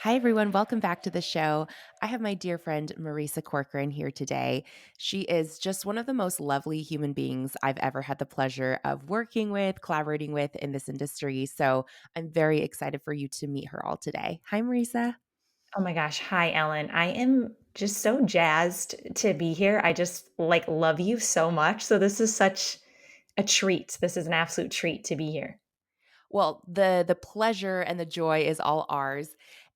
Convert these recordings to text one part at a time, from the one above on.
Hi, everyone. Welcome back to the show. I have my dear friend Marisa Corcoran here today. She is just one of the most lovely human beings I've ever had the pleasure of working with, collaborating with in this industry. So I'm very excited for you to meet her all today. Hi, Marisa. Oh my gosh. Hi, Ellen. I am just so jazzed to be here. I just love you so much. So this is such a treat. This is an absolute treat to be here. Well, the pleasure and the joy is all ours.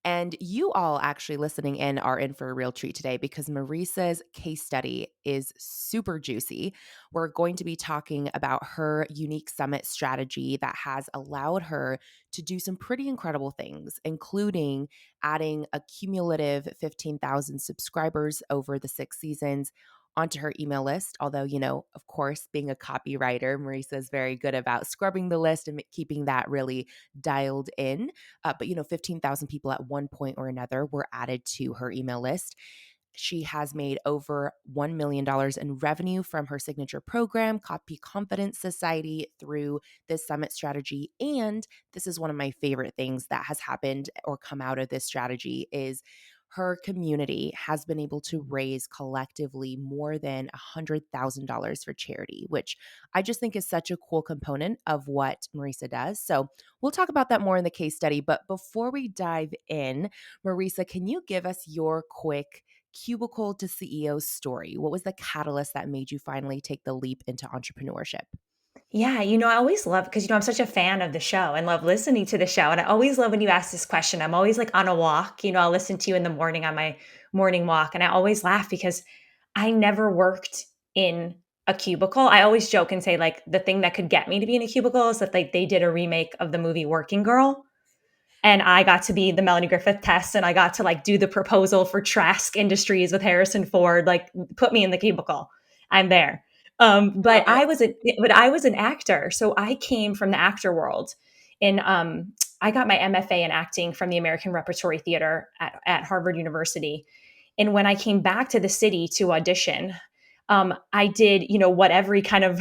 And you all actually listening in are in for a real treat today because Marisa's case study is super juicy. We're going to be talking about her unique summit strategy that has allowed her to do some pretty incredible things, including adding a cumulative 15,000 subscribers over the 6 seasons onto her email list. Although, of course, being a copywriter, Marisa is very good about scrubbing the list and keeping that really dialed in. But, 15,000 people at one point or another were added to her email list. She has made over $1 million in revenue from her signature program, Copy Confidence Society, through this summit strategy. And this is one of my favorite things that has happened or come out of this strategy is her community has been able to raise collectively more than $100,000 for charity, which I just think is such a cool component of what Marisa does. So we'll talk about that more in the case study. But before we dive in, Marisa, can you give us your quick Cubicle to CEO story? What was the catalyst that made you finally take the leap into entrepreneurship? Yeah, I always love because I'm such a fan of the show and love listening to the show. And I always love when you ask this question. I'm always like on a walk, I'll listen to you in the morning on my morning walk. And I always laugh because I never worked in a cubicle. I always joke and say like the thing that could get me to be in a cubicle is that like they did a remake of the movie Working Girl. And I got to be the Melanie Griffith test and I got to like do the proposal for Trask Industries with Harrison Ford, like put me in the cubicle. I'm there. I love But it. I was an actor. So I came from the actor world. And I got my MFA in acting from the American Repertory Theater at Harvard University. And when I came back to the city to audition, I did, what every kind of,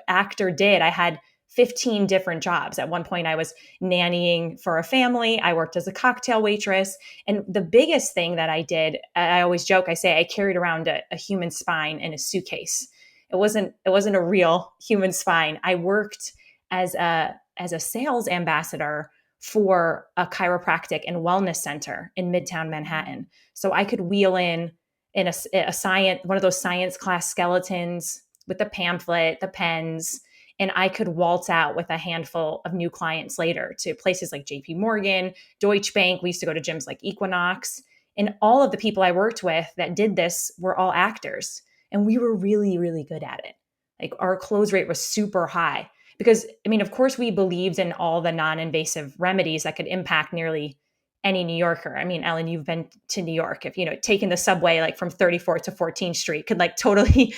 actor did. I had 15 different jobs. At one point, I was nannying for a family. I worked as a cocktail waitress. And the biggest thing that I did, I always joke, I say I carried around a human spine in a suitcase. It wasn't a real human spine. I worked as a sales ambassador for a chiropractic and wellness center in Midtown Manhattan. So I could wheel in a science, one of those science class skeletons with the pamphlet, the pens, and I could waltz out with a handful of new clients later to places like JP Morgan, Deutsche Bank. We used to go to gyms like Equinox. And all of the people I worked with that did this were all actors. And we were really, really good at it. Like our close rate was super high because, I mean, of course, we believed in all the non invasive remedies that could impact nearly any New Yorker. I mean, Ellen, you've been to New York. If, taking the subway like from 34th to 14th Street could like totally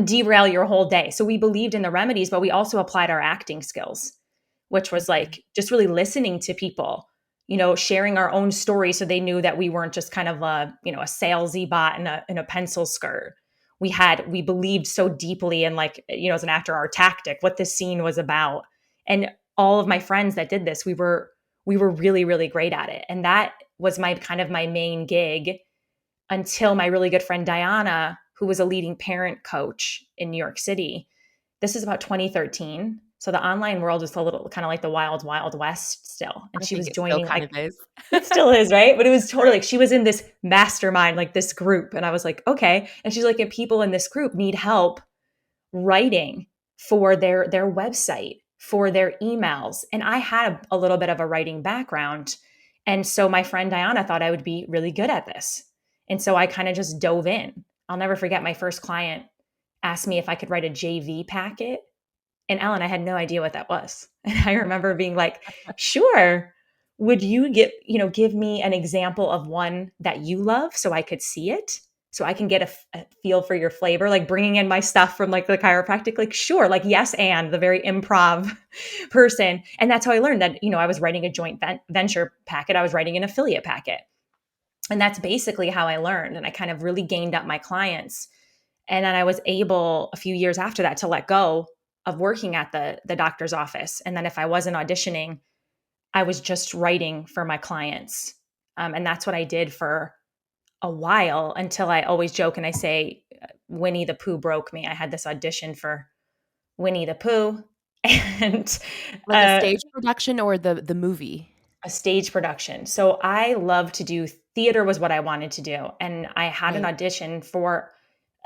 derail your whole day. So we believed in the remedies, but we also applied our acting skills, which was Mhm. like just really listening to people, sharing our own story so they knew that we weren't just kind of a salesy bot in a pencil skirt. We believed so deeply in like, as an actor, our tactic, what this scene was about. And all of my friends that did this, we were really, really great at it. And that was my kind of my main gig until my really good friend Diana, who was a leading parent coach in New York City. This is about 2013. So the online world was a little kind of like the wild, wild west still. And I she think was it still joining kind like, of is. it still is, right? But it was totally like she was in this mastermind, like this group. And I was like, okay. And she's like, if people in this group need help writing for their website, for their emails. And I had a little bit of a writing background. And so my friend Diana thought I would be really good at this. And so I kind of just dove in. I'll never forget my first client asked me if I could write a JV packet. And Ellen, I had no idea what that was. And I remember being like, sure. Would you give me an example of one that you love so I could see it? So I can get a feel for your flavor, like bringing in my stuff from like the chiropractic, like sure, like yes, and the very improv person. And that's how I learned that, I was writing a joint venture packet. I was writing an affiliate packet. And that's basically how I learned. And I kind of really gained up my clients. And then I was able a few years after that to let go of working at the doctor's office. And then if I wasn't auditioning, I was just writing for my clients. And that's what I did for a while until I always joke and I say, Winnie the Pooh broke me. I had this audition for Winnie the Pooh and Like a stage production or the movie? a stage production. So I love to do theater was what I wanted to do. And I had an Right. audition for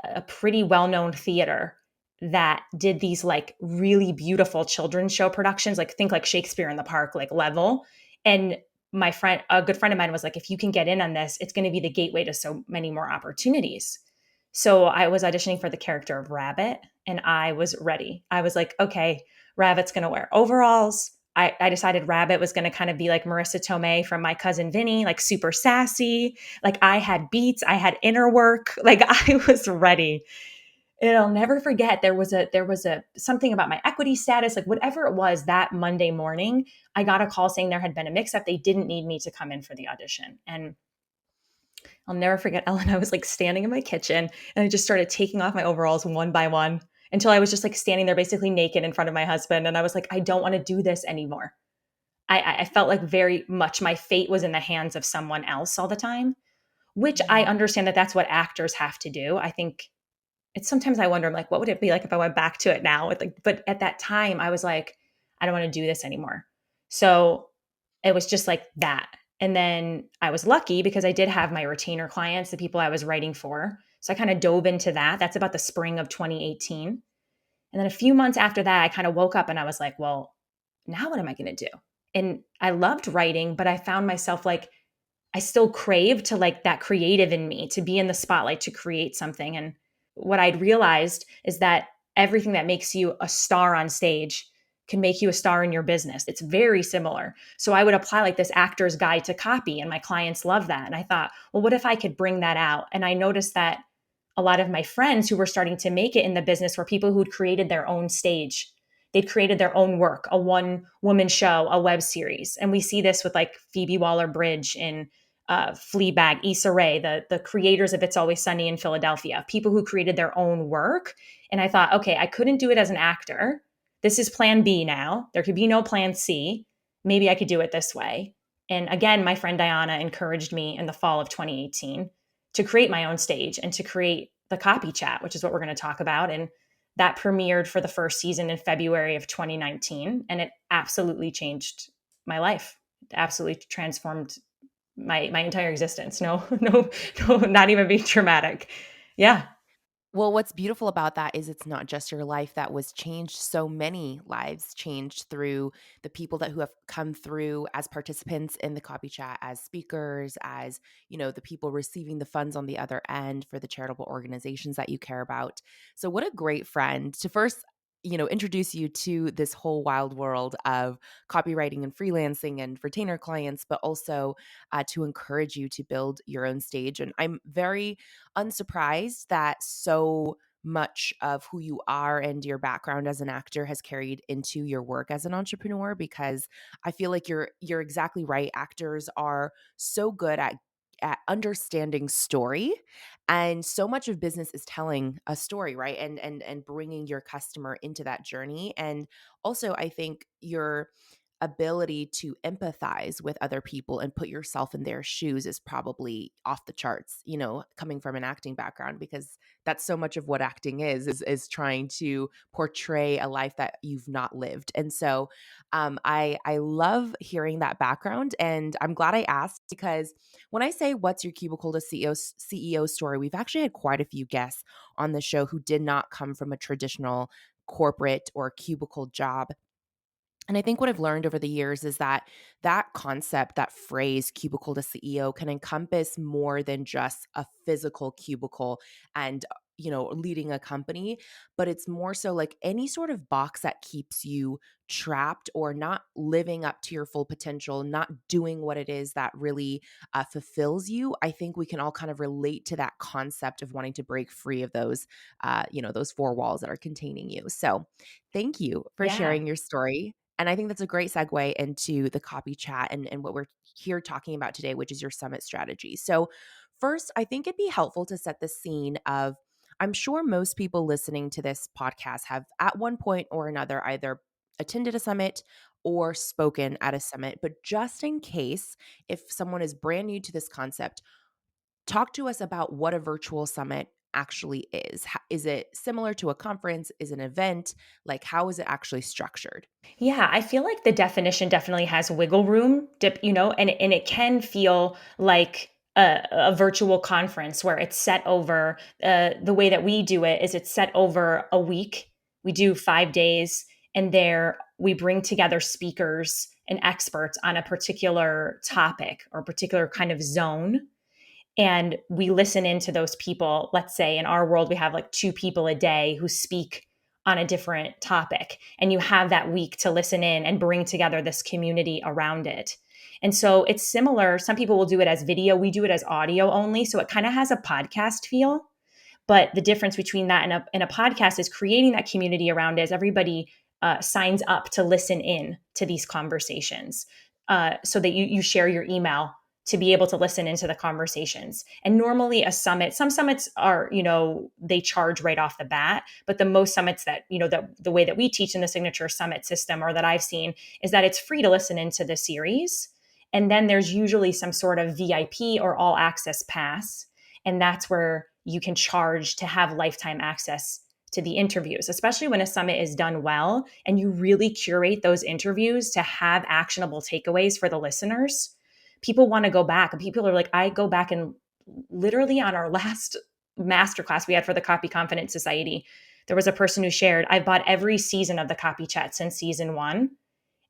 a pretty well-known theater that did these like really beautiful children's show productions, like think like Shakespeare in the Park, like level. And my friend, a good friend of mine was like, if you can get in on this, it's going to be the gateway to so many more opportunities. So I was auditioning for the character of Rabbit and I was ready. I was like, okay, Rabbit's going to wear overalls. I decided Rabbit was going to kind of be like Marissa Tomei from My Cousin Vinny, like super sassy. Like I had beats, I had inner work, like I was ready. And I'll never forget there was a something about my equity status, like whatever it was that Monday morning, I got a call saying there had been a mix up. They didn't need me to come in for the audition. And I'll never forget, Ellen. I was like standing in my kitchen and I just started taking off my overalls one by one until I was just like standing there basically naked in front of my husband. And I was like, I don't want to do this anymore. I felt like very much my fate was in the hands of someone else all the time, which I Mhm. understand that that's what actors have to do. I think it's sometimes I wonder, like, what would it be like if I went back to it now? Like, but at that time, I was like, I don't want to do this anymore. So it was just like that. And then I was lucky because I did have my retainer clients, the people I was writing for. So I kind of dove into that. That's about the spring of 2018. And then a few months after that, I kind of woke up and I was like, well, now what am I going to do? And I loved writing, but I found myself like, I still crave to like that creative in me to be in the spotlight to create something. And what I'd realized is that everything that makes you a star on stage can make you a star in your business. It's very similar. So I would apply like this actor's guide to copy, and my clients love that. And I thought, well, what if I could bring that out? And I noticed that a lot of my friends who were starting to make it in the business were people who'd created their own stage. They'd created their own work, a one woman show, a web series. And we see this with like Phoebe Waller Bridge in Fleabag, Issa Rae, the creators of It's Always Sunny in Philadelphia, people who created their own work. And I thought, okay, I couldn't do it as an actor. This is plan B now. There could be no plan C. Maybe I could do it this way. And again, my friend Diana encouraged me in the fall of 2018 to create my own stage and to create the copy chat, which is what we're going to talk about. And that premiered for the first season in February of 2019. And it absolutely changed my life. It absolutely transformed my entire existence. No, no, no, not even being dramatic. Yeah. Well, what's beautiful about that is it's not just your life that was changed. So many lives changed through the people that who have come through as participants in the copy chat, as speakers, as the people receiving the funds on the other end for the charitable organizations that you care about. So, what a great friend to first introduce you to this whole wild world of copywriting and freelancing and retainer clients, but also to encourage you to build your own stage. And I'm very unsurprised that so much of who you are and your background as an actor has carried into your work as an entrepreneur, because I feel like you're exactly right. Actors are so good at understanding story, and so much of business is telling a story, right? And bringing your customer into that journey. And also I think your ability to empathize with other people and put yourself in their shoes is probably off the charts, coming from an acting background, because that's so much of what acting is trying to portray a life that you've not lived. And so I love hearing that background, and I'm glad I asked, because when I say what's your cubicle to CEO story, we've actually had quite a few guests on the show who did not come from a traditional corporate or cubicle job. And I think what I've learned over the years is that that concept, that phrase, cubicle to CEO, can encompass more than just a physical cubicle and, leading a company, but it's more so like any sort of box that keeps you trapped or not living up to your full potential, not doing what it is that really fulfills you. I think we can all kind of relate to that concept of wanting to break free of those four walls that are containing you. So, thank you for Yeah. sharing your story. And I think that's a great segue into the copy chat and what we're here talking about today, which is your summit strategy. So, first, I think it'd be helpful to set the scene of I'm sure most people listening to this podcast have at one point or another either attended a summit or spoken at a summit. But just in case, if someone is brand new to this concept, talk to us about what a virtual summit actually is. Is it similar to a conference? Is it an event? Like, how is it actually structured? Yeah, I feel like the definition definitely has wiggle room, and it can feel like a virtual conference where it's set over. The way that we do it is it's set over a week. We do 5 days, and there we bring together speakers and experts on a particular topic or a particular kind of zone, and we listen into those people. Let's say in our world we have like two people a day who speak on a different topic, and you have that week to listen in and bring together this community around it. And so it's similar. Some people will do it as video, we do it as audio only, so it kind of has a podcast feel. But the difference between that and a podcast is creating that community around it, as everybody signs up to listen in to these conversations, so that you share your email to be able to listen into the conversations. And normally a summit, some summits are, they charge right off the bat, but the most summits that, the way that we teach in the signature summit system, or that I've seen, is that it's free to listen into the series. And then there's usually some sort of VIP or all access pass. And that's where you can charge to have lifetime access to the interviews, especially when a summit is done well and you really curate those interviews to have actionable takeaways for the listeners. People want to go back, and people are like, I go back, and literally on our last masterclass we had for the Copy Confidence Society, there was a person who shared, I've bought every season of the Copy Chat since season 1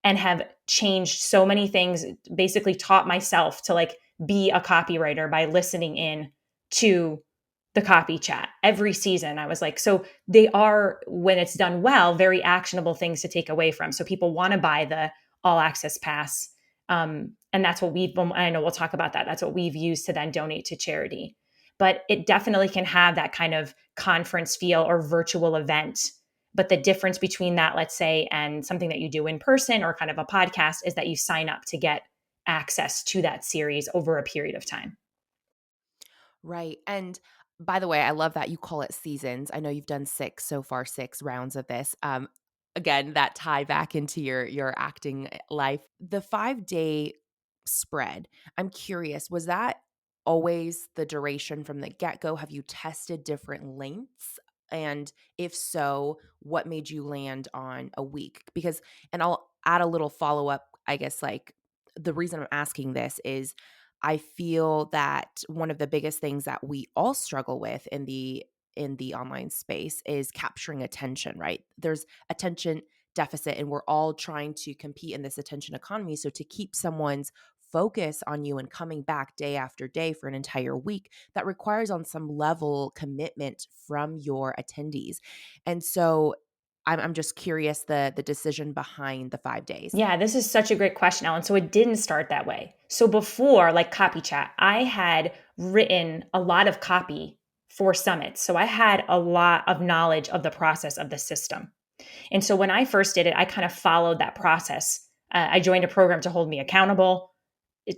and have changed so many things, basically taught myself to like be a copywriter by listening in to the Copy Chat every season. I was like, so they are, when it's done well, very actionable things to take away from. So people want to buy the all access pass. And that's what I know we'll talk about that. That's what we've used to then donate to charity. But it definitely can have that kind of conference feel or virtual event. But the difference between that, let's say, and something that you do in person or kind of a podcast is that you sign up to get access to that series over a period of time. Right. And by the way, I love that you call it seasons. I know you've done 6 so far, 6 rounds of this. Again, that tie back into your acting life. The 5-day spread, I'm curious, was that always the duration from the get-go? Have you tested different lengths? And if so, what made you land on a week? Because, and I'll add a little follow-up, I guess, like the reason I'm asking this is I feel that one of the biggest things that we all struggle with in the online space is capturing attention, right? There's attention deficit, and we're all trying to compete in this attention economy. So to keep someone's focus on you and coming back day after day for an entire week, that requires on some level commitment from your attendees. And so I'm just curious the decision behind the 5 days. Yeah, this is such a great question, Ellen. So it didn't start that way. So before, like Copy Chat, I had written a lot of copy for summits. So I had a lot of knowledge of the process of the system. And so when I first did it, I kind of followed that process. I joined a program to hold me accountable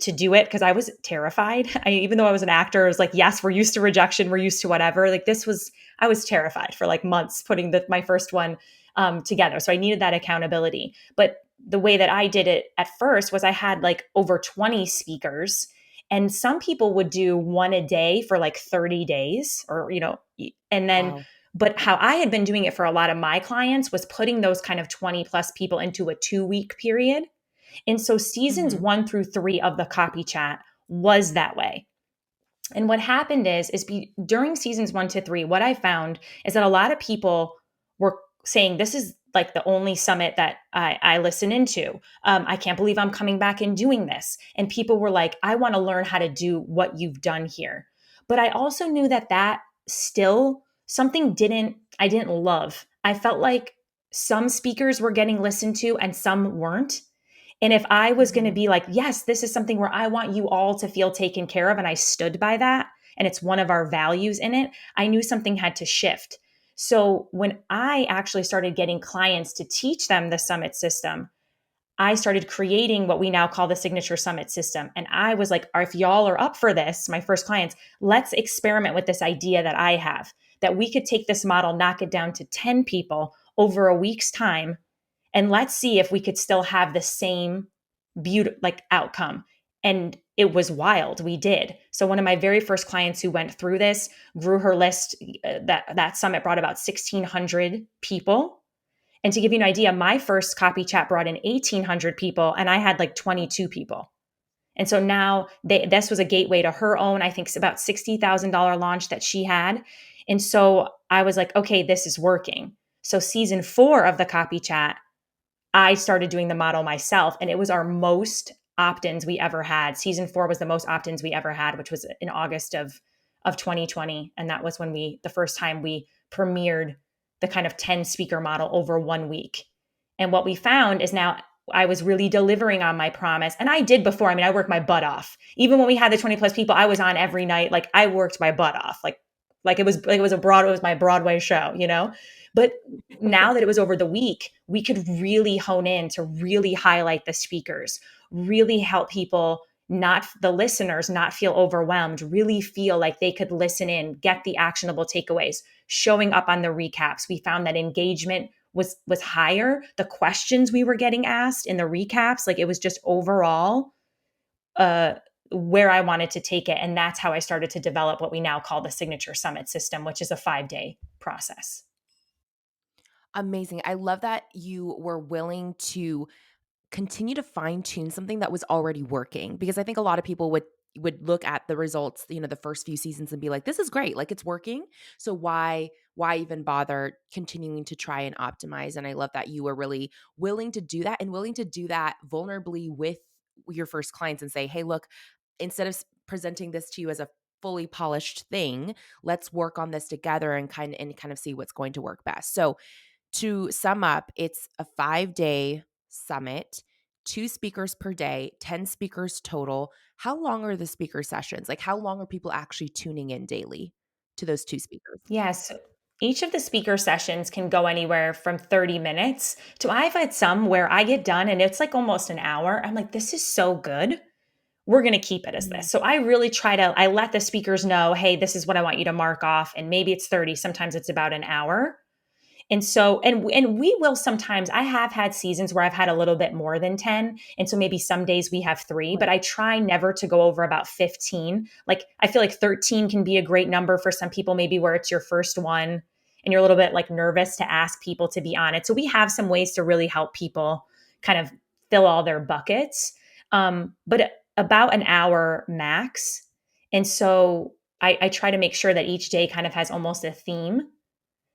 to do it because I was terrified. Even though I was an actor, I was like, yes, we're used to rejection, we're used to whatever. Like I was terrified for like months putting my first one together. So I needed that accountability. But the way that I did it at first was I had like over 20 speakers, and some people would do one a day for like 30 days or, and then, Wow. but how I had been doing it for a lot of my clients was putting those kind of 20 plus people into a 2-week period. And so seasons Mhm. 1 through 3 of the Copy Chat was that way. And what happened during seasons 1 to 3, what I found is that a lot of people were saying, this is like the only summit that I listen into. I can't believe I'm coming back and doing this. And people were like, I want to learn how to do what you've done here. But I also knew that still something I didn't love. I felt like some speakers were getting listened to and some weren't. And if I was going to Mhm. be like, yes, this is something where I want you all to feel taken care of, and I stood by that, and it's one of our values in it, I knew something had to shift. So when I actually started getting clients to teach them the summit system, I started creating what we now call the signature summit system. And I was like, if y'all are up for this, my first clients, let's experiment with this idea that I have, that we could take this model, knock it down to 10 people over a week's time, and let's see if we could still have the same like outcome. And it was wild. We did. So one of my very first clients who went through this grew her list. That summit brought about 1,600 people. And to give you an idea, my first copy chat brought in 1,800 people, and I had like 22 people. And so now this was a gateway to her own, I think, about $60,000 launch that she had. And so I was like, okay, this is working. So season 4 of the copy chat, I started doing the model myself, and it was our most opt-ins we ever had. Season 4 was the most opt-ins we ever had, which was in August of 2020, and that was when the first time we premiered the kind of 10 speaker model over 1 week. And what we found is now I was really delivering on my promise. And I did before. I mean, I worked my butt off. Even when we had the 20 plus people, I was on every night. Like I worked my butt off. Like it was my Broadway show, you know? But now that it was over the week, we could really hone in to really highlight the speakers, really help people, not the listeners, not feel overwhelmed, really feel like they could listen in, get the actionable takeaways, showing up on the recaps. We found that engagement was higher. The questions we were getting asked in the recaps, like it was just overall where I wanted to take it. And that's how I started to develop what we now call the Signature Summit system, which is a 5-day process. Amazing. I love that you were willing to continue to fine tune something that was already working, because I think a lot of people would look at the results, the first few seasons and be like, this is great, like it's working. So why even bother continuing to try and optimize? And I love that you were really willing to do that, and willing to do that vulnerably with your first clients and say, hey, look, instead of presenting this to you as a fully polished thing, let's work on this together and kind of see what's going to work best. So to sum up, it's a 5-day summit, 2 speakers per day, 10 speakers total. How long are the speaker sessions? Like, how long are people actually tuning in daily to those 2 speakers? Yes. Each of the speaker sessions can go anywhere from 30 minutes to I've had some where I get done and it's like almost an hour. I'm like, this is so good. We're going to keep it as Mhm. this. So I really I let the speakers know, hey, this is what I want you to mark off. And maybe it's 30, sometimes it's about an hour. And so, and we will sometimes, I have had seasons where I've had a little bit more than 10. And so maybe some days we have 3, but Right. I try never to go over about 15. Like I feel like 13 can be a great number for some people, maybe where it's your first one and you're a little bit like nervous to ask people to be on it. So we have some ways to really help people kind of fill all their buckets. But about an hour max. And so I try to make sure that each day kind of has almost a theme.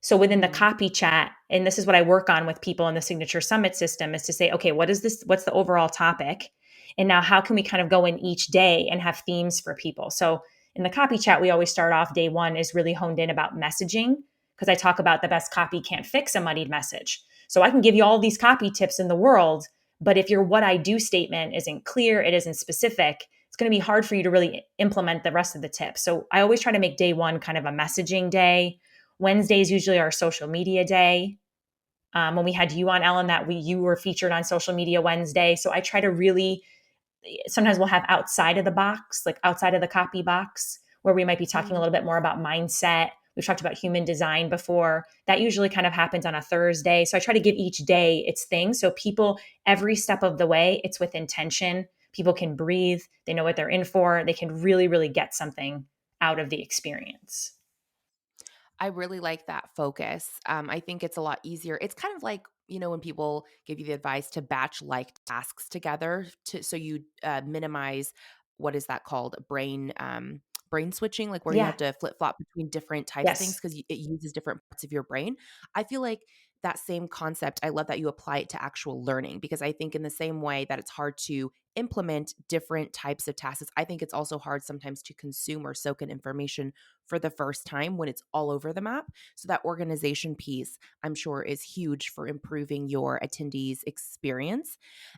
So within the Mhm. copy chat, and this is what I work on with people in the Signature Summit system, is to say, okay, what is this? What's the overall topic? And now how can we kind of go in each day and have themes for people? So in the copy chat, we always start off day 1 is really honed in about messaging, because I talk about the best copy can't fix a muddied message. So I can give you all these copy tips in the world, but if your what I do statement isn't clear, it isn't specific, it's going to be hard for you to really implement the rest of the tips. So I always try to make day 1 kind of a messaging day. Wednesday is usually our social media day. When we had you on, Ellen, you were featured on Social Media Wednesday. So I try to really, sometimes we'll have outside of the box, like outside of the copy box, where we might be talking a Mhm. little bit more about mindset. We've talked about human design before. That usually kind of happens on a Thursday. So I try to give each day its thing. So people, every step of the way, it's with intention. People can breathe. They know what they're in for. They can really, really get something out of the experience. I really like that focus. I think it's a lot easier. It's kind of like, when people give you the advice to batch like tasks together so you minimize, what is that called? Brain switching, like where you have Yeah. to flip flop between different types of things Yes. because it uses different parts of your brain. I feel like that same concept, I love that you apply it to actual learning, because I think in the same way that it's hard to implement different types of tasks, I think it's also hard sometimes to consume or soak in information for the first time when it's all over the map. So that organization piece, I'm sure, is huge for improving your attendees' experience.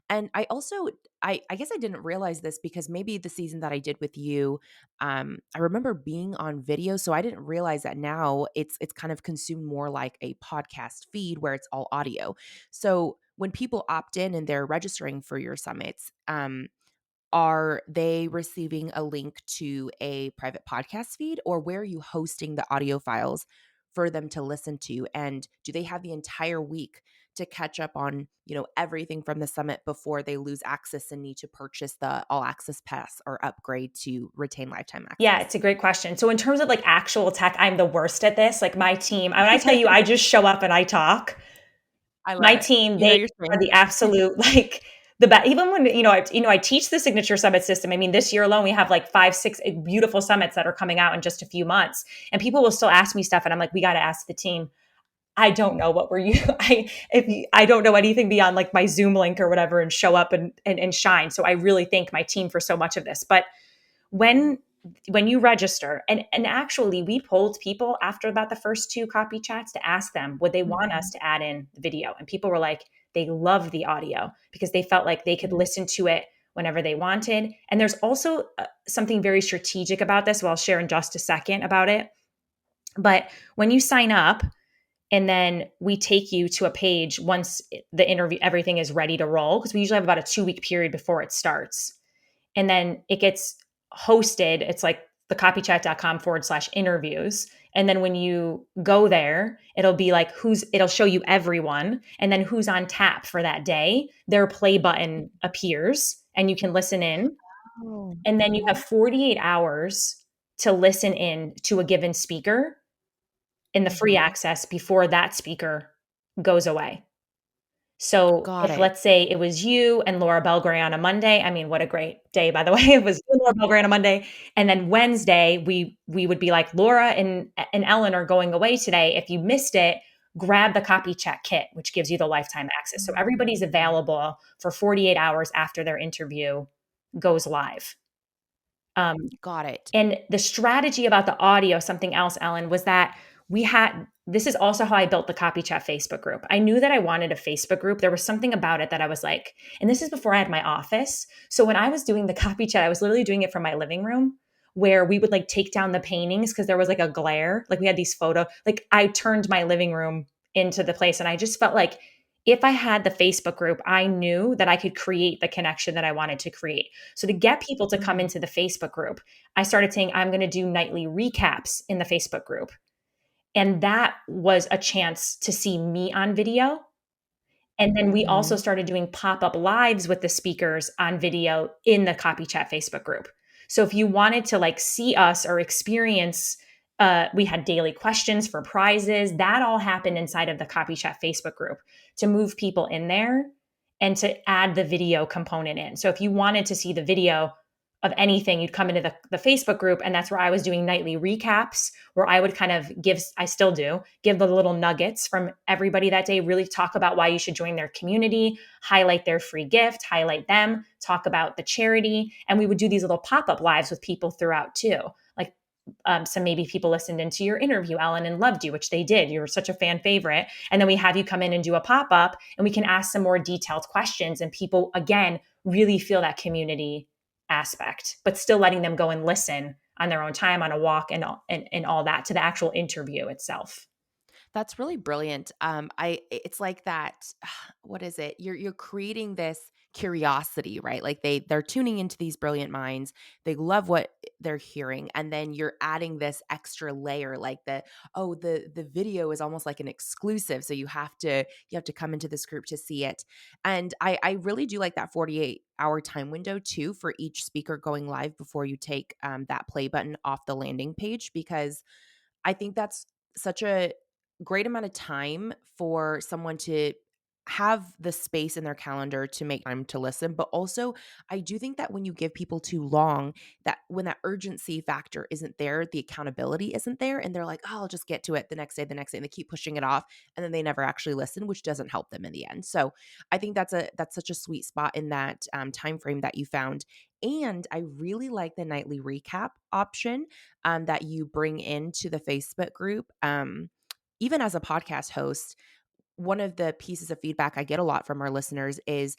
And I guess I didn't realize this because maybe the season that I did with you, I remember being on video, so I didn't realize that now it's kind of consumed more like a podcast feed where it's all audio. So when people opt in and they're registering for your summits, are they receiving a link to a private podcast feed, or where are you hosting the audio files for them to listen to? And do they have the entire week to catch up on, everything from the summit before they lose access and need to purchase the all access pass or upgrade to retain lifetime Yeah, access? it's a great question. So in terms of like actual tech, I'm the worst at this. Like my team, when I tell you I just show up and I talk, I love my it. team, You know they your are strengths. the absolute like the best. Even when I teach the signature summit system. I mean, this year alone we have like 5, 6 beautiful summits that are coming out in just a few months, and people will still ask me stuff, and I'm like, we got to ask the team. I don't know what we're you. I don't know anything beyond like my Zoom link or whatever, and show up and shine. So I really thank my team for so much of this, but when you register, and actually we polled people after about the first 2 copy chats to ask them would they want us Mhm. to add in the video, and people were like they love the audio because they felt like they could listen to it whenever they wanted. And there's also something very strategic about this, well, I'll share in just a second about it. But when you sign up, and then we take you to a page once the interview, everything is ready to roll, because we usually have about a 2-week period before it starts, and then it gets hosted. It's like the copychat.com/interviews. And then when you go there, it'll be like it'll show you everyone, and then who's on tap for that day. Their play button appears and you can listen in. Oh, And then you mhm. have 48 hours to listen in to a given speaker in the free Mhm. access before that speaker goes away. So Got if it. let's say it was you and Laura Belgray on a Monday, I mean, what a great day, by the way. It was you and Laura Belgray on a Monday. And then Wednesday, we would be like, Laura and Ellen are going away today. If you missed it, grab the copy check kit, which gives you the lifetime access. So everybody's Mm. available for 48 hours after their interview goes live. Um, Got it. and the strategy about the audio, something else, Ellen, was that this is also how I built the Copy Chat Facebook group. I knew that I wanted a Facebook group. There was something about it that I was like, and this is before I had my office. So when I was doing the Copy Chat, I was literally doing it from my living room, where we would like take down the paintings because there was like a glare. Like we had these like I turned my living room into the place. And I just felt like if I had the Facebook group, I knew that I could create the connection that I wanted to create. So to get people to come Mhm. into the Facebook group, I started saying, I'm going to do nightly recaps in the Facebook group. And that was a chance to see me on video. And then we also Mhm. started doing pop up lives with the speakers on video in the Copy Chat Facebook group. So if you wanted to like see us or experience, we had daily questions for prizes. That all happened inside of the Copy Chat Facebook group to move people in there and to add the video component in. So if you wanted to see the video of anything, you'd come into the Facebook group, and that's where I was doing nightly recaps, where I would kind of I still do, give the little nuggets from everybody that day, really talk about why you should join their community, highlight their free gift, highlight them, talk about the charity. And we would do these little pop up lives with people throughout too. Like, so maybe people listened into your interview, Ellen, and loved you, which they did. You were such a fan favorite. And then we have you come in and do a pop up, and we can ask some more detailed questions. And people, again, really feel that community aspect, but still letting them go and listen on their own time on a walk and all that to the actual interview itself. That's really brilliant. It's like that. What is it? You're creating this curiosity, right? Like they're tuning into these brilliant minds. They love what they're hearing, and then you're adding this extra layer, like the video is almost like an exclusive, so you have to come into this group to see it. And I really do like that 48-hour time window too for each speaker going live before you take that play button off the landing page, because I think that's such a great amount of time for someone to have the space in their calendar to make time to listen. But also, I do think that when you give people too long, that when that urgency factor isn't there, the accountability isn't there, and they're like, oh, I'll just get to it the next day, and they keep pushing it off, and then they never actually listen, which doesn't help them in the end. So I think that's such a sweet spot in that time frame that you found. And I really like the nightly recap option that you bring into the Facebook group. Even as a podcast host, one of the pieces of feedback I get a lot from our listeners is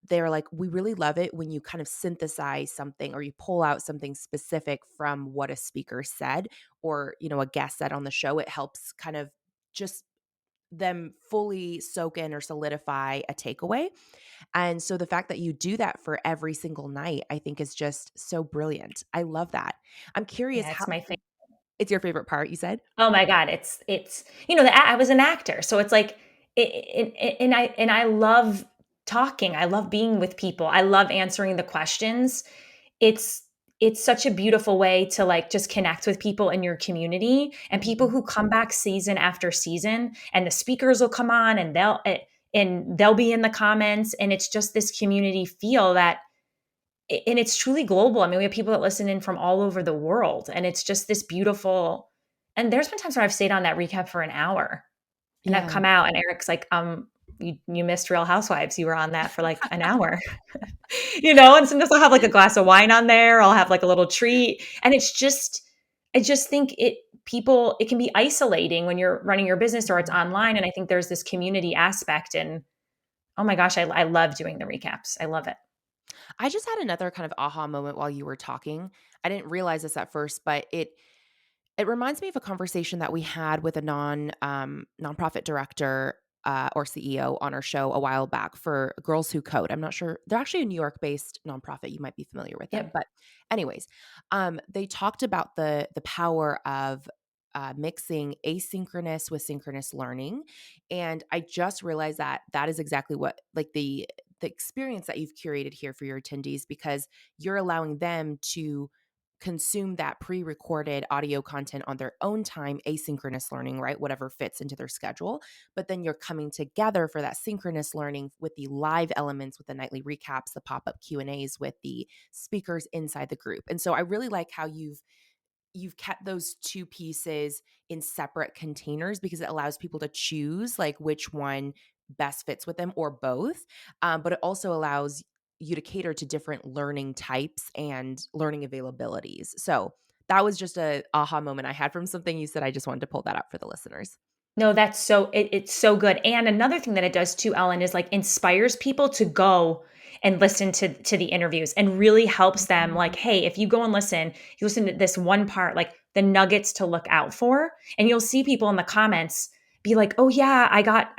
they're like, we really love it when you kind of synthesize something or you pull out something specific from what a speaker said or, a guest said on the show. It helps kind of just them fully soak in or solidify a takeaway. And so the fact that you do that for every single night, I think is just so brilliant. I love that. I'm curious Yeah, how it's my favorite. it's your favorite part, you said? Oh my God, it's I was an actor, so it's like And I love talking. I love being with people. I love answering the questions. It's it's such a beautiful way to like just connect with people in your community, and people Mhm. who come back season after season, and the speakers will come on and they'll be in the comments, and it's just this community feel that, and it's truly global. I mean, we have people that listen in from all over the world, and it's just this beautiful. And there's been times where I've stayed on that recap for an hour, and I've Yeah. come out, and Eric's like, you missed Real Housewives. You were on that for like an hour." And sometimes I'll have like a glass of wine on there. I'll have like a little treat. And I just think it can be isolating when you're running your business or it's Mhm. online. And I think there's this community aspect. And oh my gosh, I love doing the recaps. I love it. I just had another kind of aha moment while you were talking. I didn't realize this at first, but it reminds me of a conversation that we had with a nonprofit director, or CEO on our show a while back for Girls Who Code. I'm not sure. They're actually a New York-based nonprofit. You might be familiar with them. Yep. But anyways, they talked about the power of mixing asynchronous with synchronous learning. And I just realized that that is exactly what like the experience that you've curated here for your attendees, because you're allowing them to consume that pre-recorded audio content on their own time, asynchronous learning, right? Whatever fits into their schedule. But then you're coming together for that synchronous learning with the live elements, with the nightly recaps, the pop-up Q&As with the speakers inside the group. And so I really like how you've kept those two pieces in separate containers, because it allows people to choose like which one best fits with them or both. But it also allows you to cater to different learning types and learning availabilities. So that was just a aha moment I had from something you said. I just wanted to pull that up for the listeners. No, it's so good. And another thing that it does too, Ellen, is like inspires people to go and listen to the interviews, and really helps them like, Mhm. hey, if you go and you listen to this one part, like the nuggets to look out for, and you'll see people in the comments be like, "Oh yeah, I got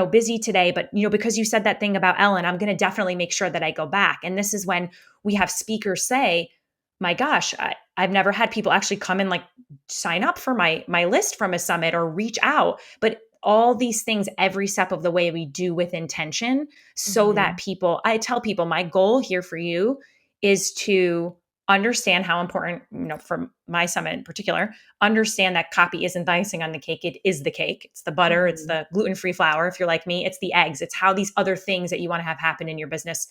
busy today, but because you said that thing about Ellen, I'm going to definitely make sure that I go back." And this is when we have speakers say, "My gosh, I've never had people actually come and like sign up for my list from a summit or reach out." But all these things every step of the way we do with intention, so that Mhm. people, I tell people, my goal here for you is to understand how important, for my summit in particular, understand that copy isn't the icing on the cake. It is the cake. It's the butter, it's Mhm. the gluten-free flour if you're like me, it's the eggs, it's how these other things that you want to have happen in your business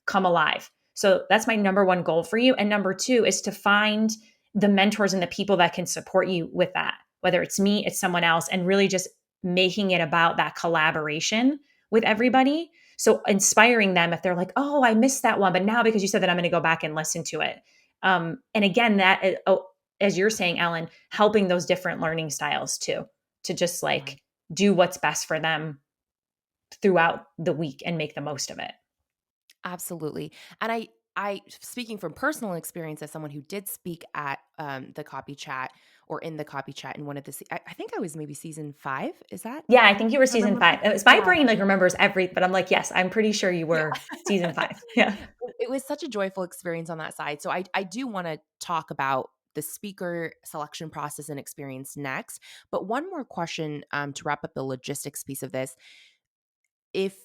come alive. So that's my number one goal for you. And number two is to find the mentors and the people that can support you with that, whether it's me, it's someone else, and really just making it about that collaboration with everybody. So inspiring them if they're like, "Oh, I missed that one, but now because you said that, I'm going to go back and listen to it." And again, as you're saying, Ellen, helping those different learning styles too, to just Yeah. like do what's best for them throughout the week and make the most of it. Absolutely. And I speaking from personal experience as someone who did speak at the copy chat, or in the copy chat in one of the I think I was maybe season 5. Is that Yeah, I think you were if I season remember 5. correctly? It's my brain like remembers every, but I'm like, yes, I'm pretty sure you were season Yeah. 5. Yeah. It was such a joyful experience on that side. So I do want to talk about the speaker selection process and experience next. But one more question, to wrap up the logistics piece of this. If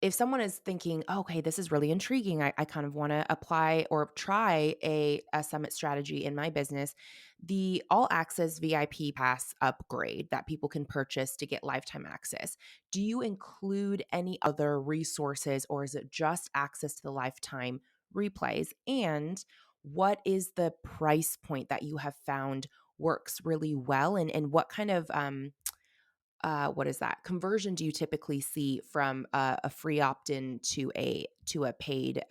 if someone is thinking, "Oh, okay, this is really intriguing. I kind of want to apply or try a summit strategy in my business," the all access VIP pass upgrade that people can purchase to get lifetime access. Do you include any other resources, or is it just access to the lifetime replays? And what is the price point that you have found works really well? And what kind of what is that conversion do you typically see from a free opt-in to a paid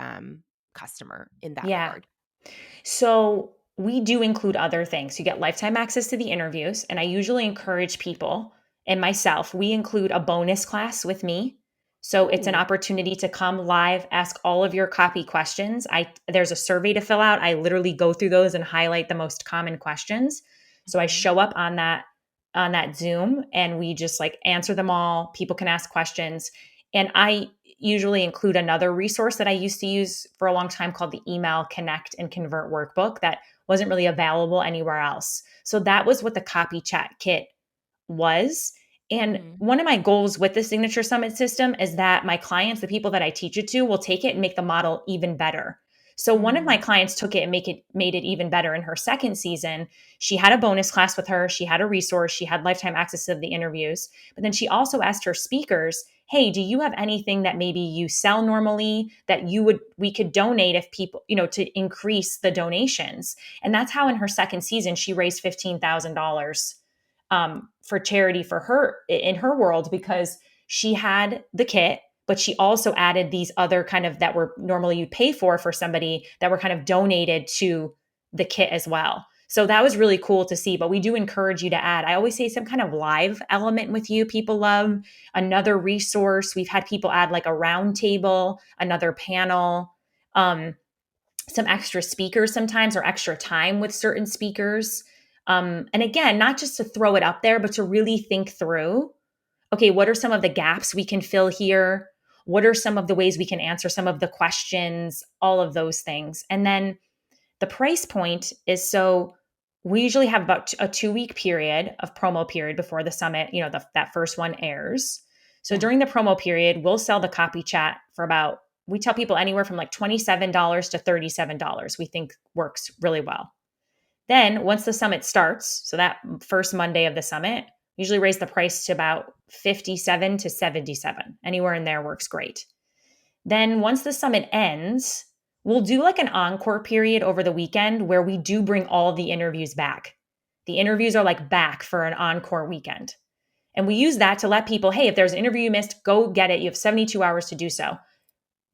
customer in that Yeah. regard? So we do include other things. You get lifetime access to the interviews, and I usually encourage people and myself, we include a bonus class with me. So it's an Ooh. opportunity to come live, ask all of your copy questions. There's a survey to fill out. I literally go through those and highlight the most common questions. So I Mhm. show up on that Zoom, and we just like answer them all. People can ask questions. And I usually include another resource that I used to use for a long time called the Email Connect and Convert Workbook that wasn't really available anywhere else. So that was what the copy chat kit was. And Mhm. one of my goals with the Signature Summit system is that my clients, the people that I teach it to, will take it and make the model even better. So one of my Mhm. clients took it and made it even better in her second season. She had a bonus class with her, she had a resource, she had lifetime access to the interviews, but then she also asked her speakers, "Hey, do you have anything that maybe you sell normally that we could donate if people, to increase the donations?" And that's how in her second season she raised $15,000 for charity for her in her world, because she had the kit, but she also added these other kind of that were normally you'd pay for somebody that were kind of donated to the kit as well. So that was really cool to see. But we do encourage you to add, I always say, some kind of live element with you. People love another resource. We've had people add like a round table, another panel, um, some extra speakers sometimes, or extra time with certain speakers. And again, not just to throw it up there, but to really think through, okay, what are some of the gaps we can fill here? What are some of the ways we can answer some of the questions? All of those things. And then the price point is, so we usually have about a 2 week period of promo period before the summit, that first one airs. So Yeah. during the promo period, we'll sell the copy chat for about, we tell people anywhere from like $27 to $37, we think works really well. Then once the summit starts, so that first Monday of the summit, usually raise the price to about 57 to 77. Anywhere in there works great. Then once the summit ends, we'll do like an encore period over the weekend where we do bring all the interviews back. The interviews are like back for an encore weekend. And we use that to let people, hey, if there's an interview you missed, go get it. You have 72 hours to do so.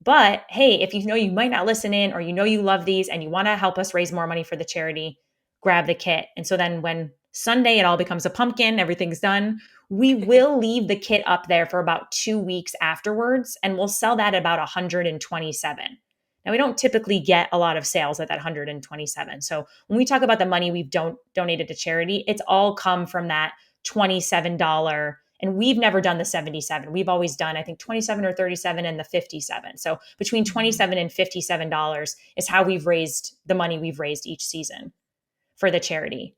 But hey, if you know you might not listen in, or you know you love these and you want to help us raise more money for the charity, grab the kit. And so then when Sunday it all becomes a pumpkin, everything's done, we will leave the kit up there for about 2 weeks afterwards, and we'll sell that at about 127. Now, we don't typically get a lot of sales at that 127. So when we talk about the money we've donated to charity, it's all come from that $27. And we've never done the 77. We've always done, I think, 27 or 37 and the 57. So between Mhm. 27 and $57 is how we've raised the money we've raised each season for the charity.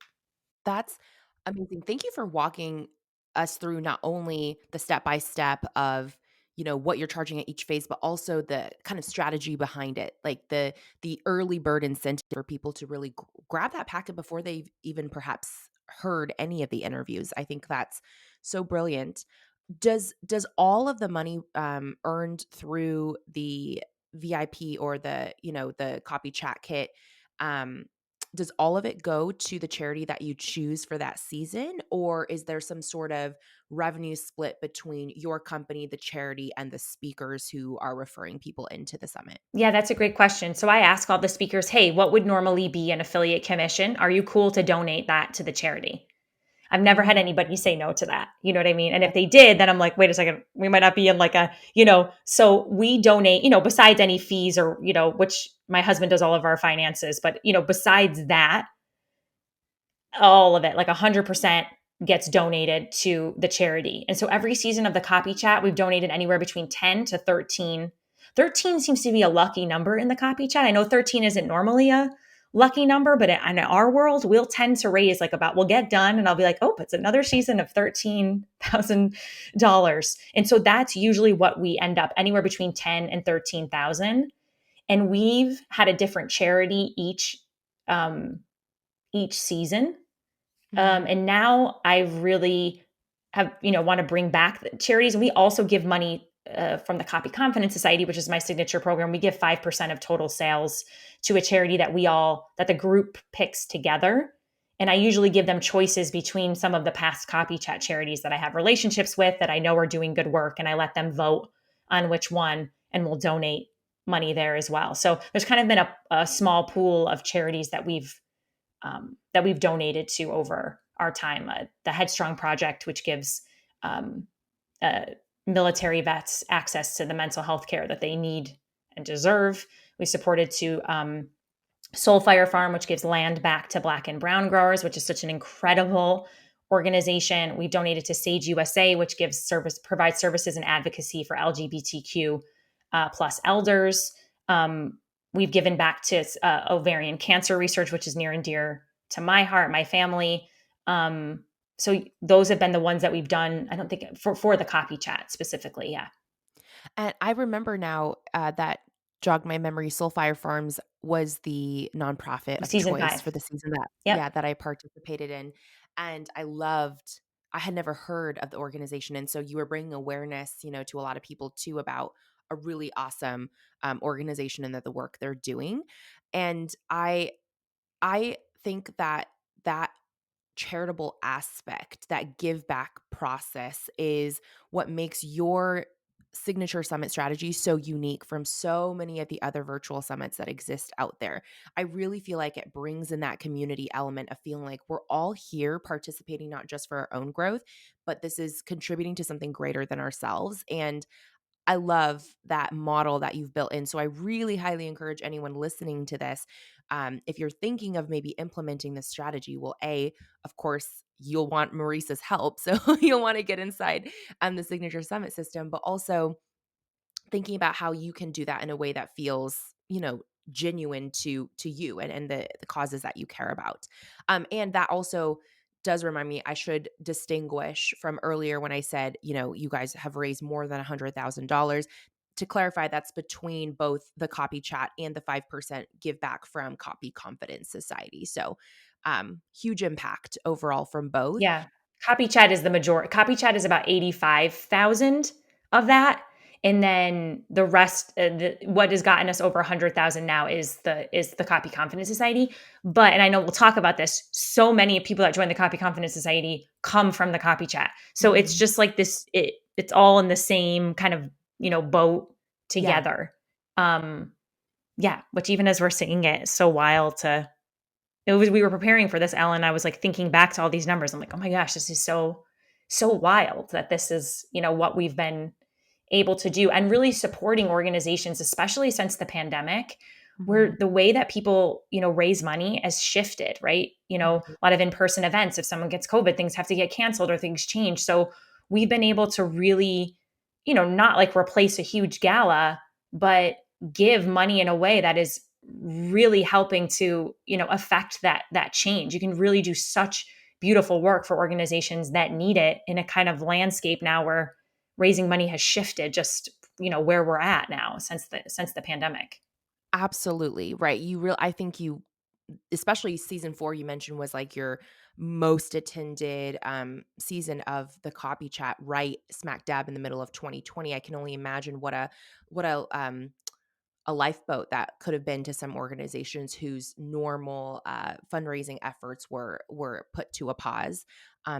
That's amazing. Thank you for walking us through not only the step by step of, what you're charging at each phase, but also the kind of strategy behind it, like the early bird incentive for people to really grab that packet before they've even perhaps heard any of the interviews. I think that's so brilliant. Does all of the money, earned through the VIP or the copy chat kit, um, does all of it go to the charity that you choose for that season, or is there some sort of revenue split between your company, the charity, and the speakers who are referring people into the summit? Yeah, that's a great question. So I ask all the speakers, hey, what would normally be an affiliate commission? Are you cool to donate that to the charity? I've never had Mhm. anybody say no to that. You know what I mean? And if they did, then I'm like, wait a second, we might not be in like so we donate, besides any fees, or, which my husband does all of our finances, but, besides that, all of it, like 100% gets donated to the charity. And so every season of the copy chat, we've donated anywhere between 10 to 13. 13 seems to be a lucky number in the copy chat. I know 13 isn't normally a lucky number, but in our world, we'll tend to raise like we'll get done and I'll be like, oh, it's another season of $13,000. And so that's usually what we end up, anywhere between 10 and 13,000. And we've had a different charity each season. Mhm. And now I really have, want to bring back the charities. And we also give money from the Copy Confidence Society, which is my signature program. We give 5% of total sales to a charity that the group picks together. And I usually give them choices between some of the past copy chat charities that I have relationships with that I know are doing good work. And I let them vote on which one, and we'll donate money there as well. So there's kind of been a small pool of charities that we've donated to over our time. The Headstrong Project, which gives um, uh, military vets access to the mental health care that they need and deserve. We supported to Soulfire Farm, which gives land back to Black and Brown growers, which is such an incredible organization. We've donated to Sage USA, which provides services and advocacy for LGBTQ plus elders. Um, we've given back to ovarian cancer research, which is near and dear to my heart, my family. Um, So those have been the ones that we've done. I don't think for the copy chat specifically. Yeah. And I remember now that jogged my memory. Soulfire Farms was the nonprofit of Season choice for 5. the season that, Yep. yeah, that I participated in, and I loved. I had never heard of the organization, and so you were bringing awareness, to a lot of people too about a really awesome organization and that the work they're doing, and I think that that charitable aspect, that give back process is what makes your signature summit strategy so unique from so many of the other virtual summits that exist out there. I really feel like it brings in that community element of feeling like we're all here participating not just for our own growth, but this is contributing to something greater than ourselves. And I love that model that you've built in. So I really highly encourage anyone listening to this, if you're thinking of maybe implementing this strategy, well, of course, you'll want Marisa's help. So you'll want to get inside the Signature Summit system, but also thinking about how you can do that in a way that feels, genuine to you and the causes that you care about. And that also does remind me, I should distinguish from earlier when I said, you guys have raised more than $100,000. To clarify, that's between both the copy chat and the 5% give back from Copy Confidence Society. So huge impact overall from both. Yeah. Copy chat is the majority. Copy chat is about 85,000 of that. And then the rest, what has gotten us over 100,000 now is the Copy Confidence Society. But, and I know we'll talk about this, so many people that join the Copy Confidence Society come from the copy chat. So it's Mhm. just like this, it's all in the same kind of, boat Yeah, together. Um, yeah, which even as we're singing it, it's so wild to it was we were preparing for this, Ellen. I was like thinking back to all these numbers. I'm like, oh my gosh, this is so wild that this is, what we've been able to do and really supporting organizations, especially since the pandemic, where Mhm. the way that people, raise money has shifted, right? Mhm. A lot of in-person events, if someone gets COVID, things have to get canceled or things change. So we've been able to really, not like replace a huge gala, but give money in a way that is really helping to, affect that change. You can really do such beautiful work for organizations that need it in a kind of landscape now where raising money has shifted just, where we're at now since the pandemic. Absolutely, right. I think you, especially season 4 you mentioned was like your most attended season of the copy chat, right smack dab in the middle of 2020. I can only imagine what a lifeboat that could have been to some organizations whose normal fundraising efforts were put to a pause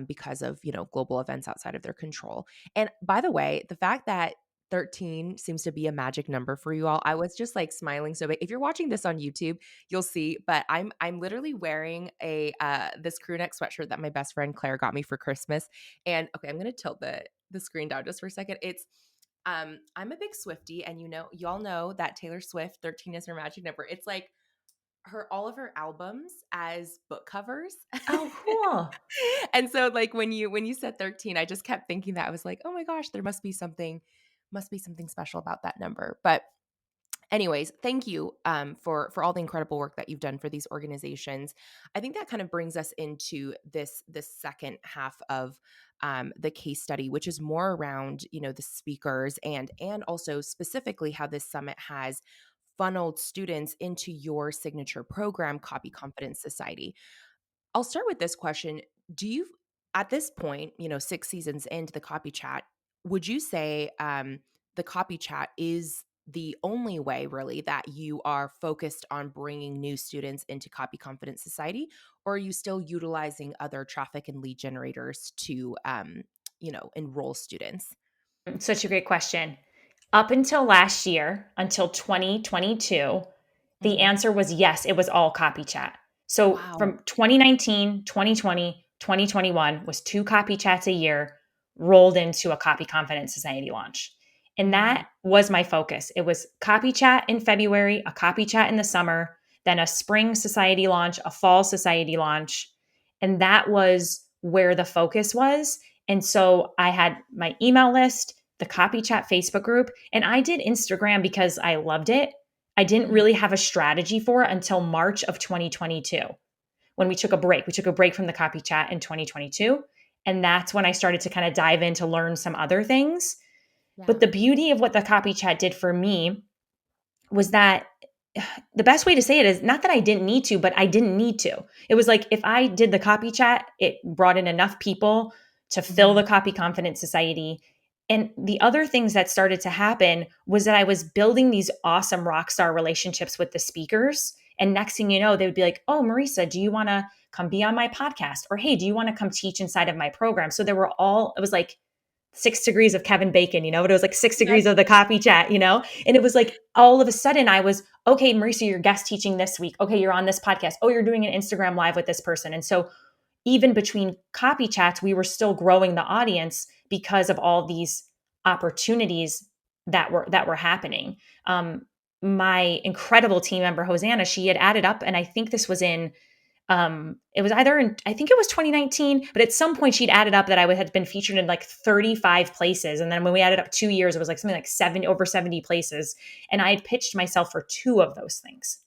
because of global events outside of their control. And by the way, the fact that 13 seems to be a magic number for you all. I was just like smiling so big. If you're watching this on YouTube, you'll see, but I'm literally wearing a this crew neck sweatshirt that my best friend Claire got me for Christmas. And okay, I'm going to tilt the screen down just for a second. I'm a big Swiftie, and y'all know that Taylor Swift 13 is her magic number. It's like all of her albums as book covers. Oh, cool. And so like when you said 13, I just kept thinking that. I was like, "Oh my gosh, there must be something special about that number." But anyways, thank you for all the incredible work that you've done for these organizations. I think that kind of brings us into this second half of the case study, which is more around the speakers and also specifically how this summit has funneled students into your signature program, Copy Confidence Society. I'll start with this question. Do you, at this point, 6 seasons into the copy chat, would you say the copy chat is the only way really that you are focused on bringing new students into Copy Confidence Society? Or are you still utilizing other traffic and lead generators to, enroll students? Such a great question. Up until last year, until 2022, the Mhm. answer was yes, it was all copy chat. So Wow. from 2019, 2020, 2021 was 2 copy chats a year rolled into a Copy Confidence Society launch. And Mhm. that was my focus. It was copy chat in February, a copy chat in the summer, then a spring society launch, a fall society launch. And that was where the focus was. And so I had my email list, the copy chat Facebook group, and I did Instagram because I loved it. I didn't Mhm. really have a strategy for it until March of 2022 when we took a break. We took a break from the copy chat in 2022. And that's when I started to kind of dive in to learn some other things. But Yeah. the beauty of what the copy chat did for me was that the best way to say it is not that I didn't need to, but I didn't need to. It was like if I did the copy chat, it brought in enough people to fill Mhm. the Copy Confidence Society. And the other things that started to happen was that I was building these awesome rock star relationships with the speakers. And next thing you know, they would be like, "Oh, Marisa, do you want to come be on my podcast?" Or, "Hey, do you want to come teach inside of my program?" So it was like 6 degrees of Kevin Bacon, but it was like 6 degrees Yes. of the copy chat. And it was like all of a sudden I was, okay, Marisa, you're guest teaching this week. Okay, you're on this podcast. Oh, you're doing an Instagram live with this person. And so even between copy chats, we were still growing the audience because of all these opportunities that were happening. My incredible team member, Hosanna, she had added up, and I think this was in it was either in, I think it was 2019, but at some point she'd added up that had been featured in like 35 places. And then when we added up 2 years, it was like something like over 70 places. And I had pitched myself for two of those things.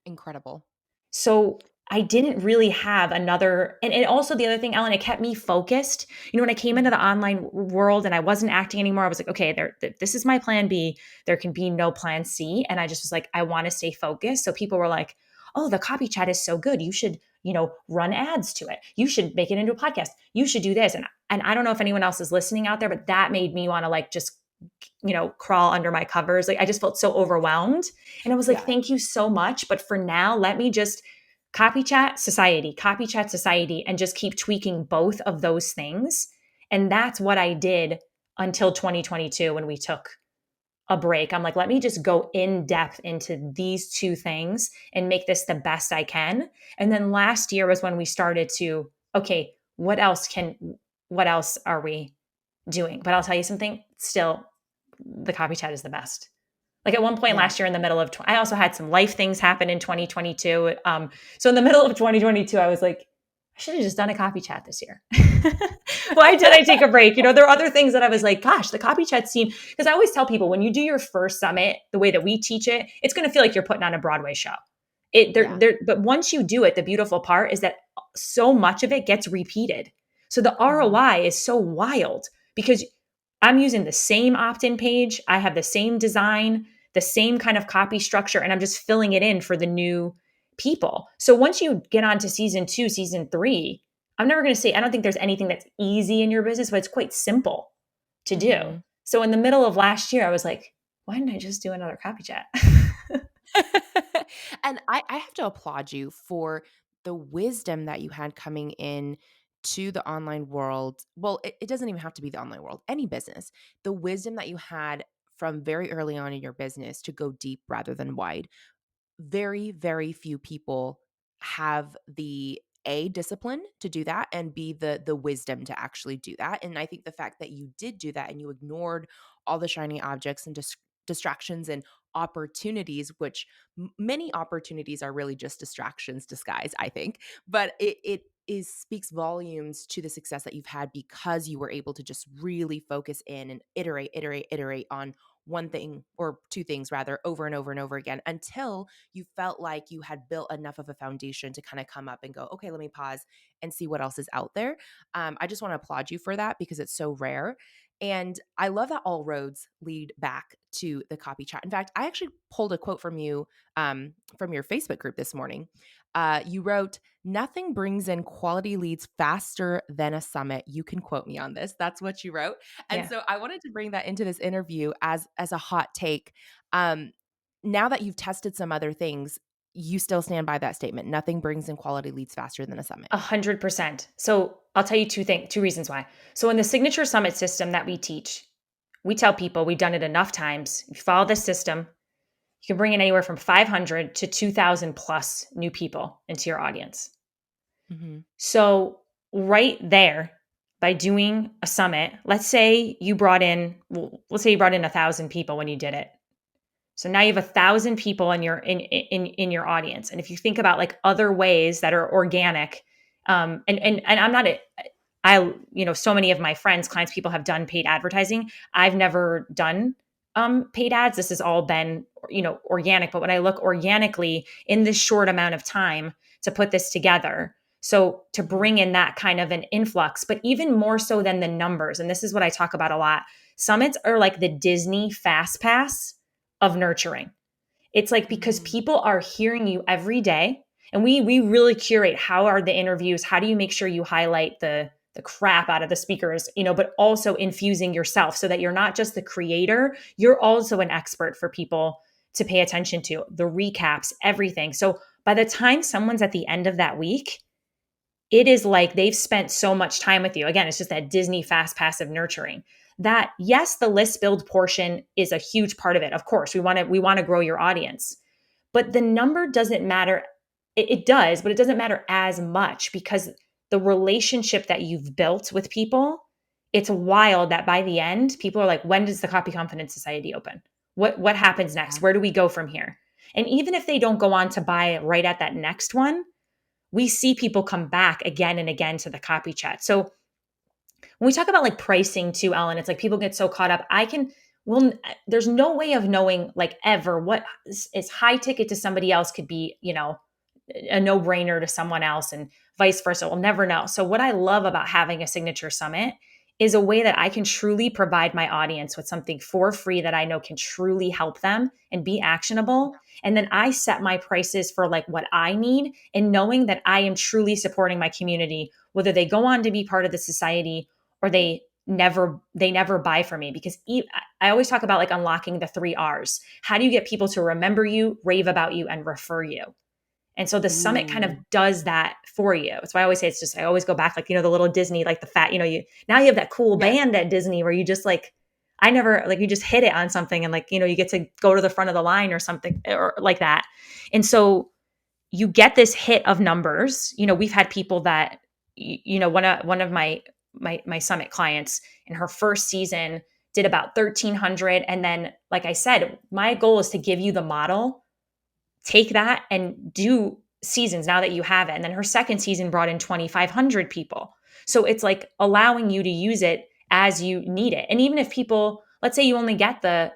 Incredible. So I didn't really have another, and also the other thing, Ellen, it kept me focused. When I came into Mhm. the online world and I wasn't acting anymore, I was like, okay, this is my plan B. There can be no plan C. And I just was like, I want to stay focused. So people were like, oh, the copy chat is so good. You should, run ads to it. You should make it into a podcast. You should do this. And I don't know if anyone else is listening out there, but that made me want to like just crawl under my covers. Like I just felt so overwhelmed. And I was like, Yeah. thank you so much. But for now, let me just copycat society, and just keep tweaking both of those things. And that's what I did until 2022 when we took a break. I'm like, let me just go in depth into these two things and make this the best I can. And then last year was when we started to, okay, what else are we doing? But I'll tell you something, still, the copy chat is the best. Like at one point Yeah. last year in the middle of, I also had some life things happen in 2022. So in the middle of 2022, I was like, I should have just done a copy chat this year. Why did I take a break? There are other things that I was like, gosh, the copy chat scene. Because I always tell people when you do your first summit, the way that we teach it, it's going to feel like you're putting on a Broadway show. Yeah. But once you do it, the beautiful part is that so much of it gets repeated. So the Mhm. ROI is so wild because I'm using the same opt in page. I have the same design, the same kind of copy structure, and I'm just filling it in for the new people. So once you get on to season 2, season 3, I'm never going to say, I don't think there's anything that's easy in your business, but it's quite simple to do. Mhm. So in the middle of last year, I was like, why didn't I just do another copy chat? And I have to applaud you for the wisdom that you had coming in to the online world. Well, it doesn't even have to be the online world, any business. The wisdom that you had from very early on in your business to go deep rather than wide. Very, very few people have the A discipline to do that and B the wisdom to actually do that. And I think the fact that you did do that and you ignored all the shiny objects and distractions and opportunities, which many opportunities are really just distractions disguised, I think. But it is speaks volumes to the success that you've had because you were able to just really focus in and iterate on one thing or two things rather over and over and over again until you felt like you had built enough of a foundation to kind of come up and go, okay, let me pause and see what else is out there. I just want to applaud you for that because it's so rare. And I love that all roads lead back to the copy chat. In fact, I actually pulled a quote from your Facebook group this morning. You wrote, "Nothing brings in quality leads faster than a summit." You can quote me on this. That's what you wrote. And Yeah. so I wanted to bring that into this interview as a hot take. Um, Now that you've tested some other things, you still stand by that statement. Nothing brings in quality leads faster than a summit. 100%. So I'll tell you two reasons why. So in the signature summit system that we teach, we tell people we've done it enough times. You follow this system, you can bring in anywhere from 500 to 2,000 plus new people into your audience. Mhm. So right there, by doing a summit, let's say you brought in, well, let's say you brought in 1,000 people when you did it. So now you have 1,000 people in your audience. And if you think about like other ways that are organic, and I'm not a, I so many of my friends, clients, people have done paid advertising. I've never done paid ads. This has all been organic. But when I look organically in this short amount of time to put this together, So to Mm. bring in that kind of an influx, but even more so than the numbers, and this is what I talk about a lot, summits are like the Disney fast pass of nurturing. It's like because Mm. people are hearing you every day, and we really curate how are the interviews, how do you make sure you highlight the crap out of the speakers, but also infusing yourself so that you're not just the creator, you're also an expert for people to pay attention to, the recaps, everything. So by the time someone's at the end of that week, it is like they've spent so much time with you. Again, it's just that Disney fast passive nurturing. That yes, the list build portion is a huge part of it. Of course, we want to grow your audience. But the number doesn't matter. It does, but it doesn't matter as much because the relationship that you've built with people, it's wild that by the end, people are like, when does the Copy Confidence Society open? What happens next? Yeah. Where do we go from here? And even if they don't go on to buy right at that next one, we see people come back again and again to the copy chat. So when we talk about like pricing too, Ellen, it's like people get so caught up. Well, there's no way of knowing like ever what is high ticket to somebody else could be, a no brainer to someone else and vice versa. We'll never know. So, what I love about having a signature summit is a way that I can truly provide my audience with something for free that I know can truly help them and be actionable. And then I set my prices for like what I need and knowing that I am truly supporting my community, whether they go on to be part of the society or they never buy from me because I always talk about like unlocking the 3 R's. How do you get people to remember you, rave about you, and refer you? And so the summit kind of Ooh. does that for you. That's why I always say it's just I always go back like the little Disney like the fat you now you have that cool Yes. band at Disney where you just like I never like you just hit it on something and like you get to go to the front of the line or something or like that. And so you get this hit of numbers. We've had people that one of my summit clients in her first season did about 1,300, and then like I said, my goal is to give you the model, take that and do seasons now that you have it. And then her second season brought in 2,500 people. So it's like allowing you to use it as you need it. And even if people, let's say you only get but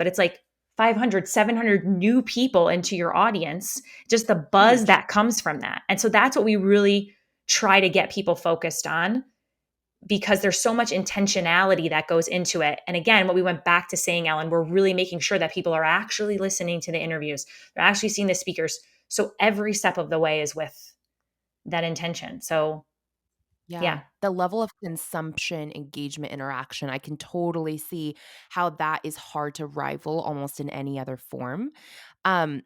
it's like 500, 700 new people into your audience, just the buzz Huge. that comes from that. And so that's what we really try to get people focused on because there's so much intentionality that goes into it. And again, what we went back to saying, Ellen, we're really making sure that people are actually listening to the interviews, they're actually seeing the speakers. So every step of the way is with that intention. So, Yeah. yeah, The level of consumption, engagement, interaction, I can totally see how that is hard to rival almost in any other form. Um,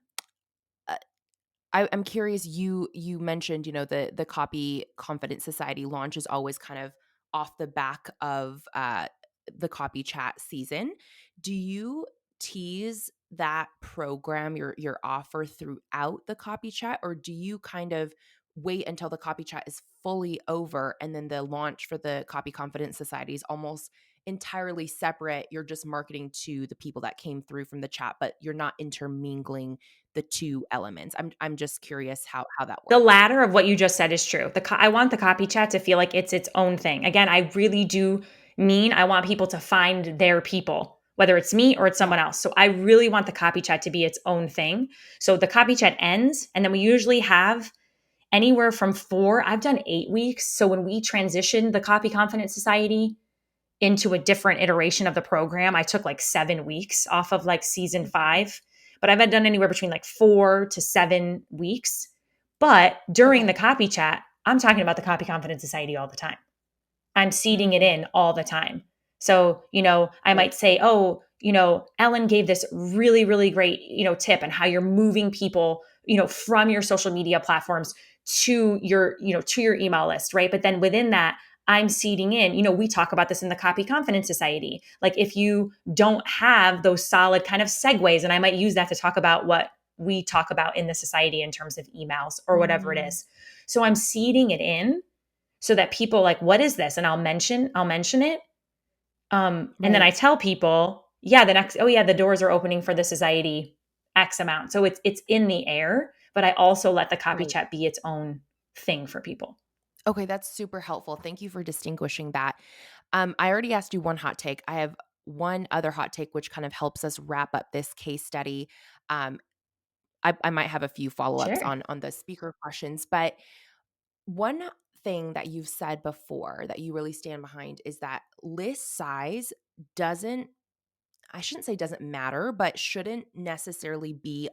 uh, I'm curious, you mentioned, the Copy Confidence Society launch is always kind of off the back of, the Copy Chat season. Do you tease that program, your offer throughout the Copy Chat, or do you kind of wait until the Copy Chat is fully over and then the launch for the Copy Confidence Society is almost entirely separate? You're just marketing to the people that came through from the chat, but you're not intermingling the 2 elements. I'm just curious how that the works. latter of what you just said is true. I want the copy chat to feel like it's its own thing. Again, I really do mean I want people to find their people, whether it's me or it's Yeah. someone else. So I really want the copy chat to be its own thing. So the copy chat ends, and then we usually have anywhere from 4, I've done 8 weeks. So when we transitioned the Copy Confidence Society into a different iteration of the program, I took like 7 weeks off of like season Mhm. 5, but I've done anywhere between like 4 to 7 weeks. But during Okay. the copy chat, I'm talking about the Copy Confidence Society all the time. I'm seeding it Mm. in all the time. So, I Right. might say, oh, Ellen gave this really, really great, tip on how you're moving people, from your social media platforms to your email list, right? But then within that, I'm seeding in, we talk about this in the Copy Confidence Society. Like if you don't have those solid kind of segues, and I might use that to talk about what we talk about in the society in terms of emails or whatever it Mm. is. So I'm seeding it in so that people like, what is this? And I'll mention it. And then I Right. tell people, yeah, oh yeah, the doors are opening for the society X amount. So it's in the air, but I also let the copy Right. chat be its own thing for people. Okay, that's super helpful. Thank you for distinguishing that. I already asked you one hot take. I have one other hot take which kind of helps us wrap up this case study. Um, I might have a few follow-ups Sure. on the speaker questions, but One thing that you've said before that you really stand behind is that list size doesn't, I shouldn't say doesn't matter, but shouldn't necessarily be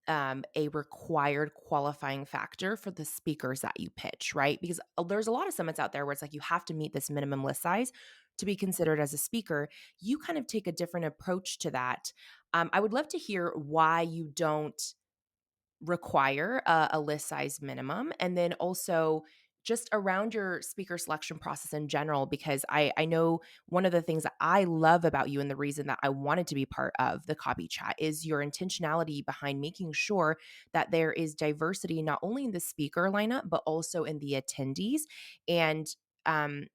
a required qualifying factor for the speakers that you pitch, right? Because there's a lot of summits out there where it's like you have to meet this minimum list size to be considered as a speaker. You kind of take a different approach to that. I would love to hear why you don't require a list size minimum, and then also just around your speaker selection process in general, because I know one of the things that I love about you and the reason that I wanted to be part of the copy chat is your intentionality behind making sure that there is diversity not only in the speaker lineup but also in the attendees. And um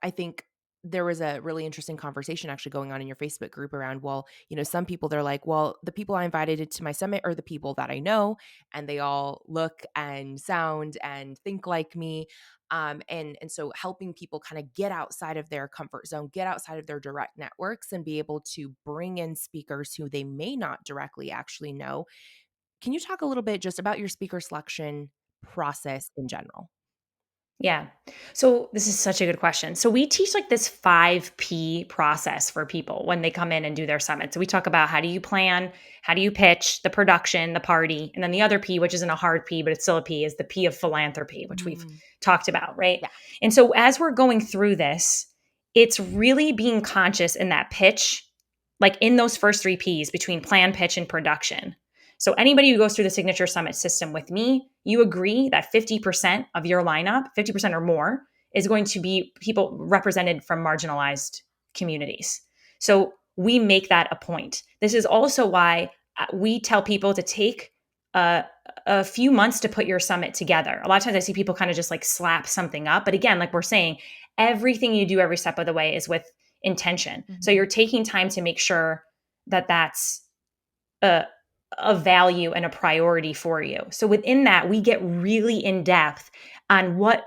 I think there was a really interesting conversation actually going on in your Facebook group around, well, some people they're like, well, the people I invited to my summit are the people that I know, and they all look and sound and think like me. And so helping people kind of get outside of their comfort zone, get outside of their direct networks, and be able to bring in speakers who they may not directly actually know. Can you talk a little bit just about your speaker selection process in general? Yeah. So this is such a good question. So we teach like this 5P process for people when they come in and do their summit. So we talk about how do you plan, how do you pitch, the production, the party, and then the other P, which isn't a hard P, but it's still a P, is the P of philanthropy, which we've Mm, talked about, right? yeah. And so as we're going through this, it's really being conscious in that pitch, like in those first three Ps between plan, pitch, and production. So anybody who goes through the Signature Summit system with me, you agree that 50% of your lineup, 50% or more, is going to be people represented from marginalized communities. So we make that a point. This is also why we tell people to take a, a few months to put your summit together. A lot of times I see people kind of just like slap something up. But again, like we're saying, everything you do every step of the way is with intention. So Mhm. you're taking time to make sure that that's a, a value and a priority for you. So within that, we get really in depth on what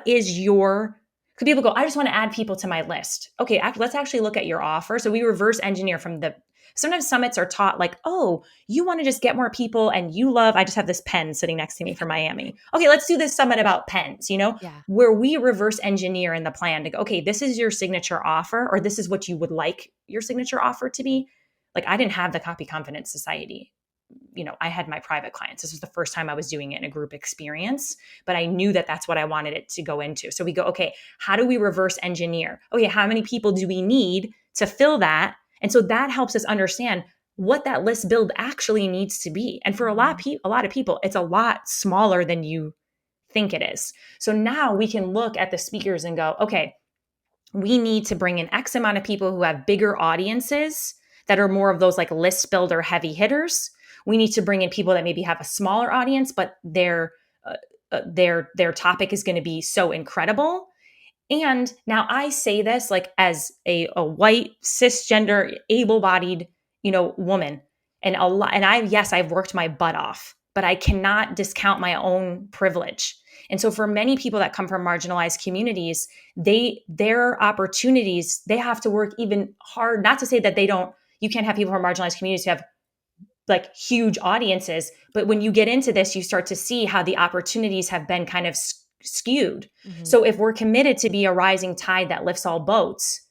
is your. Because people go, I just want to add people to my list. Okay, let's actually look at your offer. So we reverse engineer from the. Sometimes summits are taught like, oh, you want to just get more people and you love. I just have this pen sitting next to me for Miami. Okay, let's do this summit about pens. Yeah. Where we reverse engineer in the plan to go, okay, this is your signature offer, or this is what you would like your signature offer to be. Like I didn't have the Copy Confidence Society. I had my private clients. This was the first time I was doing it in a group experience, but I knew that that's what I wanted it to go into. So we go, okay, how do we reverse engineer? Okay, how many people do we need to fill that? And so that helps us understand what that list build actually needs to be. And for Mhm. a lot of people, it's a lot smaller than you think it is. So now we can look at the speakers and go, okay, we need to bring in X amount of people who have bigger audiences that are more of those like list builder heavy hitters. We need to bring in people that maybe have a smaller audience, but their topic is going to be so incredible. And now I say this like as a white cisgender able-bodied, woman. And a lot, and I've worked my butt off, but I cannot discount my own privilege. And so for many people that come from marginalized communities, their opportunities, they have to work even hard. Not to say that you can't have people from marginalized communities who have like huge audiences, but when you get into this, you start to see how the opportunities have been kind of skewed. Mhm. So if we're committed to be a rising tide that lifts all boats,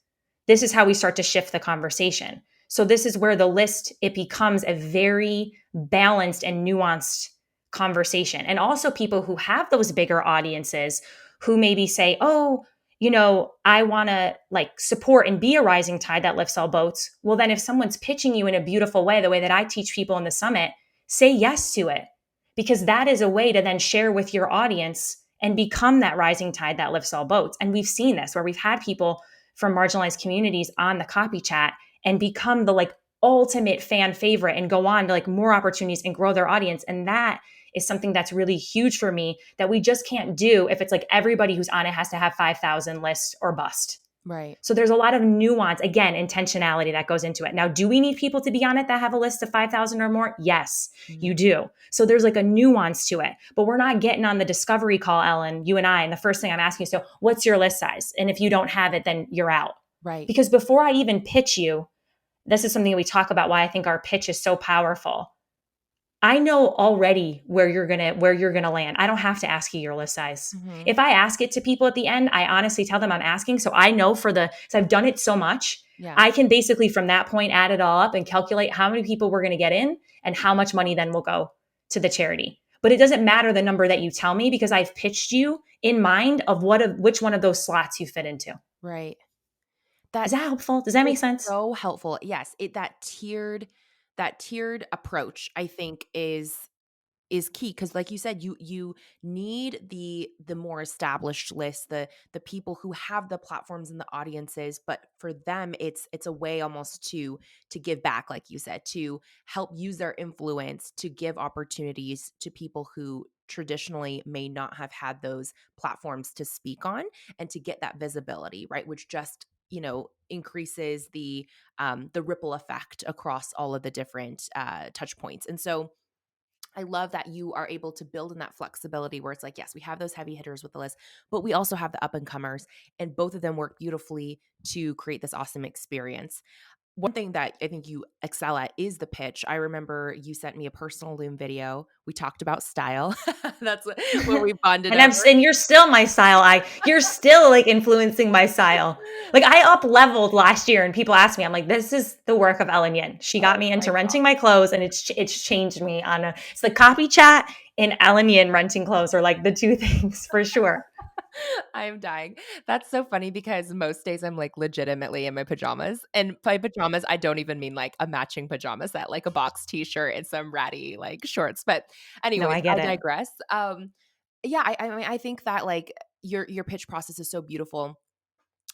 this is how we start to shift the conversation. So this is where the list, it becomes a very balanced and nuanced conversation. And also people who have those bigger audiences who maybe say, oh, I want to like support and be a rising tide that lifts all boats. Well, then if someone's pitching you in a beautiful way, the way that I teach people in the summit, say yes to it, because that is a way to then share with your audience and become that rising tide that lifts all boats. And we've seen this where we've had people from marginalized communities on the copy chat and become the like ultimate fan favorite and go on to like more opportunities and grow their audience. And that is something that's really huge for me that we just can't do if it's like everybody who's on it has to have 5,000 lists or bust. Right. So there's a lot of nuance, again, intentionality that goes into it. Now, do we need people to be on it that have a list of 5,000 or more? Yes, you Mhm. do. So there's like a nuance to it. But we're not getting on the discovery call, Ellen, you and I, and the first thing I'm asking is, so what's your list size? And if you don't have it, then you're out. Right. Because before I even pitch you, this is something we talk about why I think our pitch is so powerful. I know already where you're gonna land. I don't have to ask you your list size. Mhm. If I ask it to people at the end, I honestly tell them I'm asking. So I know so I've done it so much, Yeah. I can basically from that point add it all up and calculate how many people we're gonna get in and how much money then will go to the charity. But it doesn't matter the number that you tell me because I've pitched you in mind of which one of those slots you fit into. Right. Is That that helpful? Does that make It's sense? so helpful. Yes, that tiered approach I think is key because like you said you need the more established list, the people who have the platforms and the audiences, but for them it's a way almost to give back, like you said, to help use their influence to give opportunities to people who traditionally may not have had those platforms to speak on, and to get that visibility, right, which just increases the ripple effect across all of the different touch points. And so I love that you are able to build in that flexibility where it's like, yes, we have those heavy hitters with the list, but we also have the up and comers, and both of them work beautifully to create this awesome experience. One thing that I think you excel at is the pitch. I remember you sent me a personal Loom video. We talked about style. That's where we bonded over. And you're still my style. You're still like influencing my style. Like I up leveled last year, and people ask me, I'm like, this is the work of Ellen Yin. She got Oh me my into renting god. my clothes, and it's changed me on a. It's the copy chat and Ellen Yin renting clothes are like the two things for sure. I'm dying. That's so funny because most days I'm like legitimately in my pajamas. And by pajamas, I don't even mean like a matching pajama set, like a box t-shirt and some ratty like shorts. But No, anyways, I get I it. digress. Yeah, I mean I think that like your pitch process is so beautiful.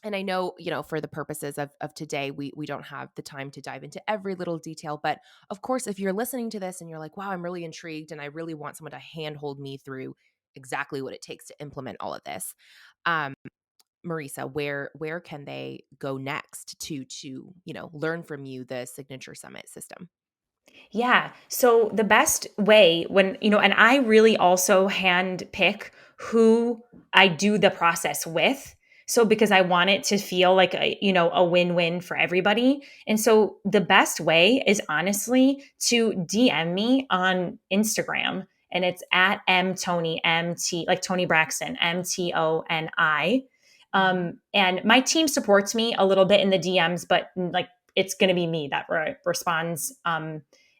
And I know, for the purposes of today, we don't have the time to dive into every little detail. But of course, if you're listening to this and you're like, wow, I'm really intrigued and I really want someone to handhold me through exactly what it takes to implement all of this. Um, Marisa, where can they go next to learn from you the Signature Summit system? Yeah. So the best way and I really also hand pick who I do the process with. So because I want it to feel like a win-win for everybody. And so the best way is honestly to DM me on Instagram, and it's at mtoni mt like Tony Braxton MTONI. Mhm. And my team supports me a little bit in the DMs, but like it's going to be me that responds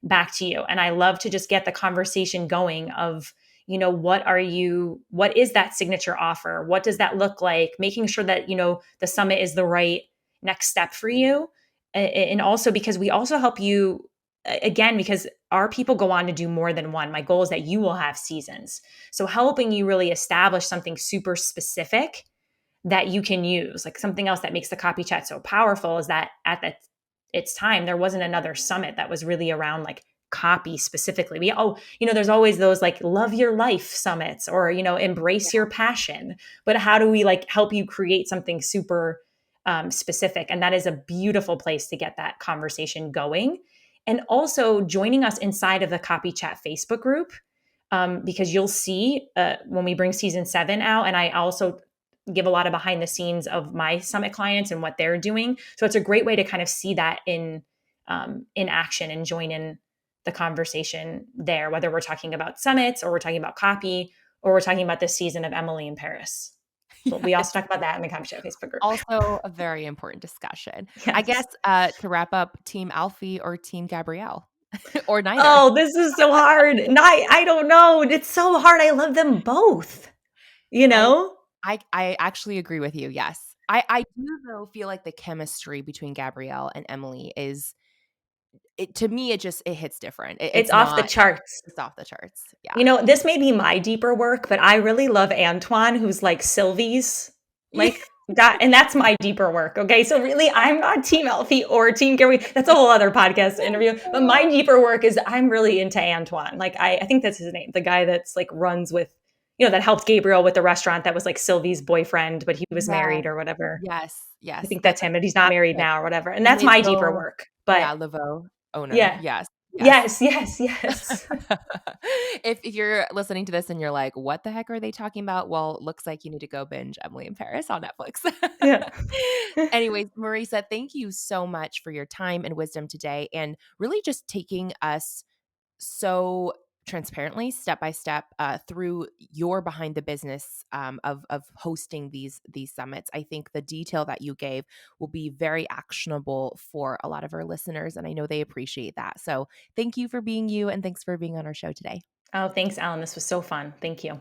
back to you. And I love to just get the conversation going of, what is that signature offer? What does that look like? Making sure that, the summit is the right next step for you. And also because we also help you again, because our people go on to do more than one. My goal is that you will have seasons. So helping you really establish something super specific that you can use. Like something else that makes the copy chat so powerful is that its time, there wasn't another summit that was really around like copy specifically. There's always those like love your life summits or, embrace your passion. But how do we like help you create something super specific? And that is a beautiful place to get that conversation going. And also joining us inside of the copy chat Facebook group. Because you'll see when we bring season 7 out, and I also give a lot of behind the scenes of my summit clients and what they're doing. So it's a great way to kind of see that in action and join in the conversation there, whether we're talking about summits or we're talking about copy or we're talking about this season of Emily in Paris. But we Yes. also talk about that in the Copy Show Facebook group. Also a very important discussion. I guess, Yes. to wrap up, Team Alfie or Team Gabrielle? Or neither. Oh, this is so hard. I don't know. It's so hard. I love them both, you I know? I actually agree with you, yes. I do, though, feel like the chemistry between Gabrielle and Emily to me, it hits different. It's It's off the not charts. it's off the charts. Yeah. This may be my deeper work, but I really love Antoine, who's like Sylvie's like that, and that's my deeper work. Okay, so really, I'm not Team Elfie or Team Gary. That's a whole other podcast interview. But my deeper work is I'm really into Antoine. Like I think that's his name, the guy that's like runs with, that helped Gabriel with the restaurant that was like Sylvie's boyfriend, but he was Yeah. married or whatever. Yes, I yes. think that's him, but he's not married The now or whatever. And the that's my deeper Maison, work. But yeah, Laveau owner. yeah, Yes, yes. yes, yes, yes, If you're listening to this and you're like, "What the heck are they talking about?" Well, looks like you need to go binge Emily in Paris on Netflix. yeah. Anyways, Marisa, thank you so much for your time and wisdom today, and really just taking us so transparently, step by step, through your behind the business of hosting these summits. I think the detail that you gave will be very actionable for a lot of our listeners, and I know they appreciate that. So thank you for being you, and thanks for being on our show today. Oh, thanks, Alan. This was so fun. Thank you.